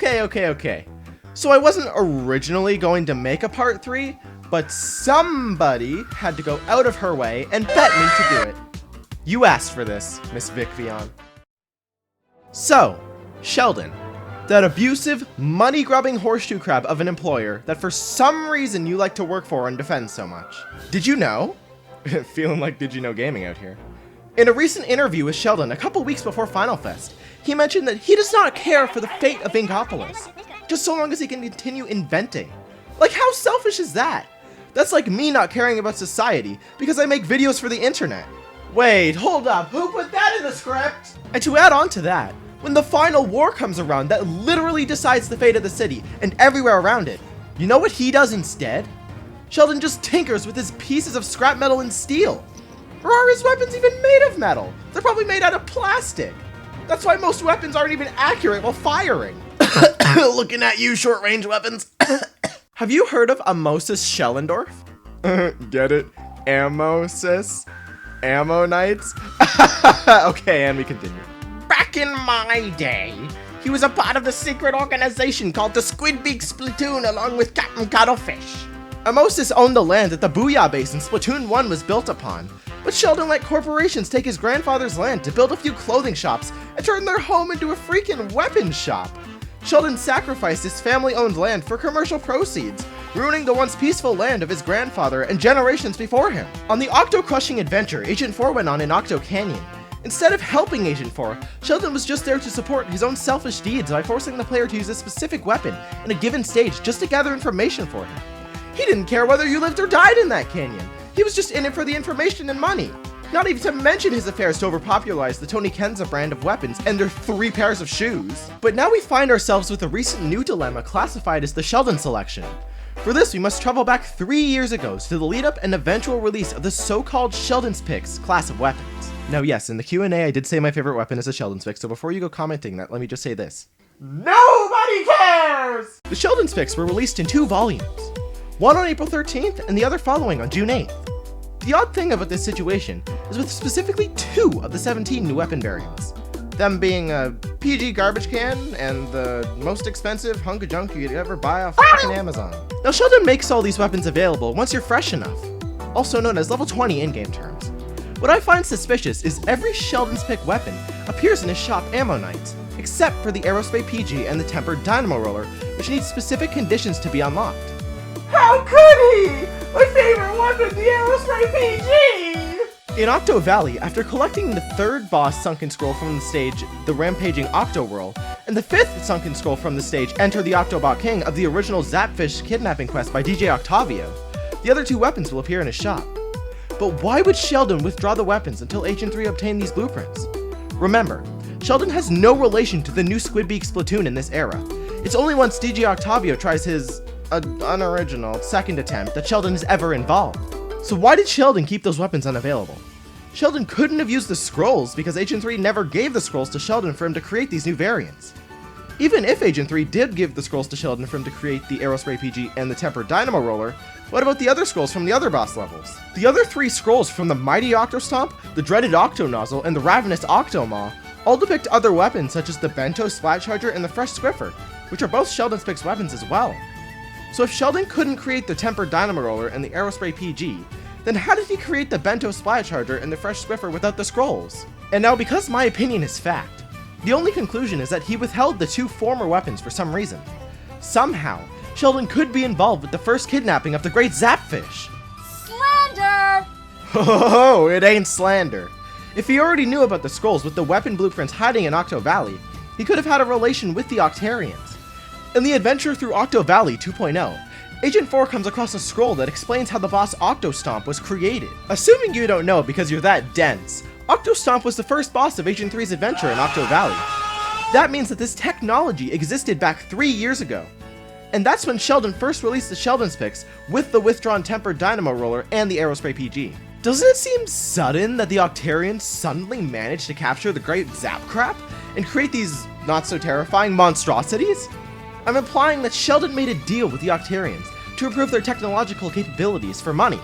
Okay. So I wasn't originally going to make a part 3, but somebody had to go out of her way and bet me to do it. You asked for this, Miss Vic Vion. So, Sheldon, that abusive, money-grubbing horseshoe crab of an employer that for some reason you like to work for and defend so much. Did you know? Feeling like Did You Know Gaming out here. In a recent interview with Sheldon a couple weeks before Final Fest, he mentioned that he does not care for the fate of Inkopolis, just so long as he can continue inventing. Like, how selfish is that? That's like me not caring about society because I make videos for the internet. Wait, hold up, who put that in the script? And to add on to that, when the final war comes around that literally decides the fate of the city and everywhere around it, you know what he does instead? Sheldon just tinkers with his pieces of scrap metal and steel. Or are his weapons even made of metal? They're probably made out of plastic. That's why most weapons aren't even accurate while firing. Looking at you, short-range weapons. Have you heard of Ammosis Schellendorf? Get it? Ammosis? Ammo Knights? Okay, and we continue. Back in my day, he was a part of the secret organization called the Squidbeak Splatoon along with Captain Cuttlefish. Ammosis owned the land that the Booyah Base in Splatoon 1 was built upon, but Sheldon let corporations take his grandfather's land to build a few clothing shops and turn their home into a freaking weapons shop. Sheldon sacrificed his family-owned land for commercial proceeds, ruining the once peaceful land of his grandfather and generations before him. On the octo-crushing adventure Agent 4 went on in Octo Canyon, instead of helping Agent 4, Sheldon was just there to support his own selfish deeds by forcing the player to use a specific weapon in a given stage just to gather information for him. He didn't care whether you lived or died in that canyon. He was just in it for the information and money. Not even to mention his affairs to overpopularize the Tony Kenza brand of weapons and their 3 pairs of shoes. But now we find ourselves with a recent new dilemma classified as the Sheldon selection. For this, we must travel back 3 years ago to the lead up and eventual release of the so-called Sheldon's Picks class of weapons. Now yes, in the Q&A I did say my favorite weapon is a Sheldon's Pick, so before you go commenting that, let me just say this. Nobody cares! The Sheldon's Picks were released in 2 volumes. One on April 13th and the other following on June 8th. The odd thing about this situation is with specifically 2 of the 17 new weapon variants. Them being a PG garbage can and the most expensive hunk of junk you could ever buy off fucking Amazon. Now Sheldon makes all these weapons available once you're fresh enough, also known as level 20 in-game terms. What I find suspicious is every Sheldon's Pick weapon appears in his shop Ammo Knights, except for the Aerospray PG and the Tempered Dynamo Roller, which need specific conditions to be unlocked. How could he? My favorite weapon, the Aerospray PG! In Octo Valley, after collecting the 3rd boss sunken scroll from the stage, the Rampaging Octo Whirl, and the 5th sunken scroll from the stage, Enter the Octobot King of the original Zapfish kidnapping quest by DJ Octavio, the other 2 weapons will appear in his shop. But why would Sheldon withdraw the weapons until Agent 3 obtained these blueprints? Remember, Sheldon has no relation to the new Squidbeak Splatoon in this era. It's only once DJ Octavio tries his unoriginal 2nd attempt that Sheldon is ever involved. So why did Sheldon keep those weapons unavailable? Sheldon couldn't have used the scrolls because Agent 3 never gave the scrolls to Sheldon for him to create these new variants. Even if Agent 3 did give the scrolls to Sheldon for him to create the Aerospray PG and the Tempered Dynamo Roller, what about the other scrolls from the other boss levels? The other 3 scrolls from the Mighty Octostomp, the Dreaded Octo Nozzle, and the Ravenous Octomaw all depict other weapons such as the Bento Splat Charger and the Fresh Swiffer, which are both Sheldon's Picks weapons as well. So if Sheldon couldn't create the Tempered Dynamo Roller and the Aerospray PG, then how did he create the Bento Splat Charger and the Fresh Swiffer without the scrolls? And now, because my opinion is fact, the only conclusion is that he withheld the 2 former weapons for some reason. Somehow, Sheldon could be involved with the first kidnapping of the Great Zapfish. Slander! Oh, it ain't slander. If he already knew about the scrolls with the weapon blueprints hiding in Octo Valley, he could have had a relation with the Octarians. In the adventure through Octo Valley 2.0, Agent 4 comes across a scroll that explains how the boss Octostomp was created. Assuming you don't know because you're that dense, Octostomp was the first boss of Agent 3's adventure in Octo Valley. That means that this technology existed back 3 years ago. And that's when Sheldon first released the Sheldon's Picks with the withdrawn Tempered Dynamo Roller and the Aerospray PG. Doesn't it seem sudden that the Octarians suddenly managed to capture the Great Zap Crap and create these not-so-terrifying monstrosities? I'm implying that Sheldon made a deal with the Octarians to improve their technological capabilities for money.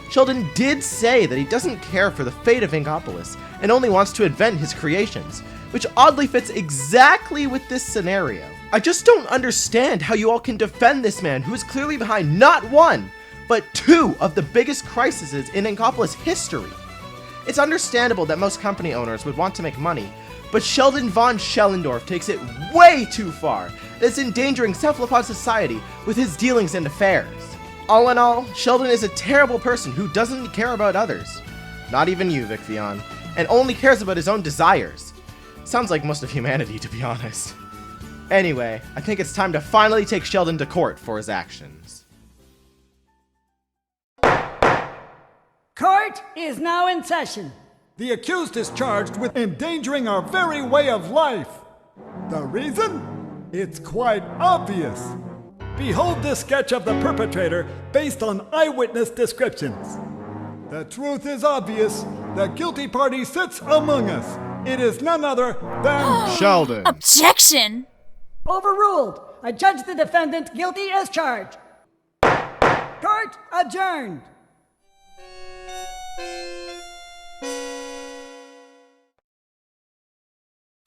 Sheldon did say that he doesn't care for the fate of Inkopolis and only wants to invent his creations, which oddly fits exactly with this scenario. I just don't understand how you all can defend this man who is clearly behind not one, but two of the biggest crises in Ankopolis history. It's understandable that most company owners would want to make money, but Sheldon von Schellendorf takes it way too far. It's endangering cephalopod society with his dealings and affairs. All in all, Sheldon is a terrible person who doesn't care about others. Not even you, Vicvion, and only cares about his own desires. Sounds like most of humanity, to be honest. Anyway, I think it's time to finally take Sheldon to court for his actions. Court is now in session. The accused is charged with endangering our very way of life. The reason? It's quite obvious. Behold this sketch of the perpetrator based on eyewitness descriptions. The truth is obvious. The guilty party sits among us. It is none other than Sheldon. Objection! Overruled. I judge the defendant guilty as charged. Court adjourned.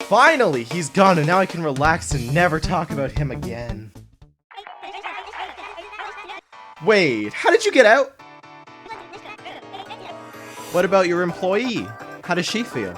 Finally, he's gone and now I can relax and never talk about him again. Wait, how did you get out? What about your employee? How does she feel?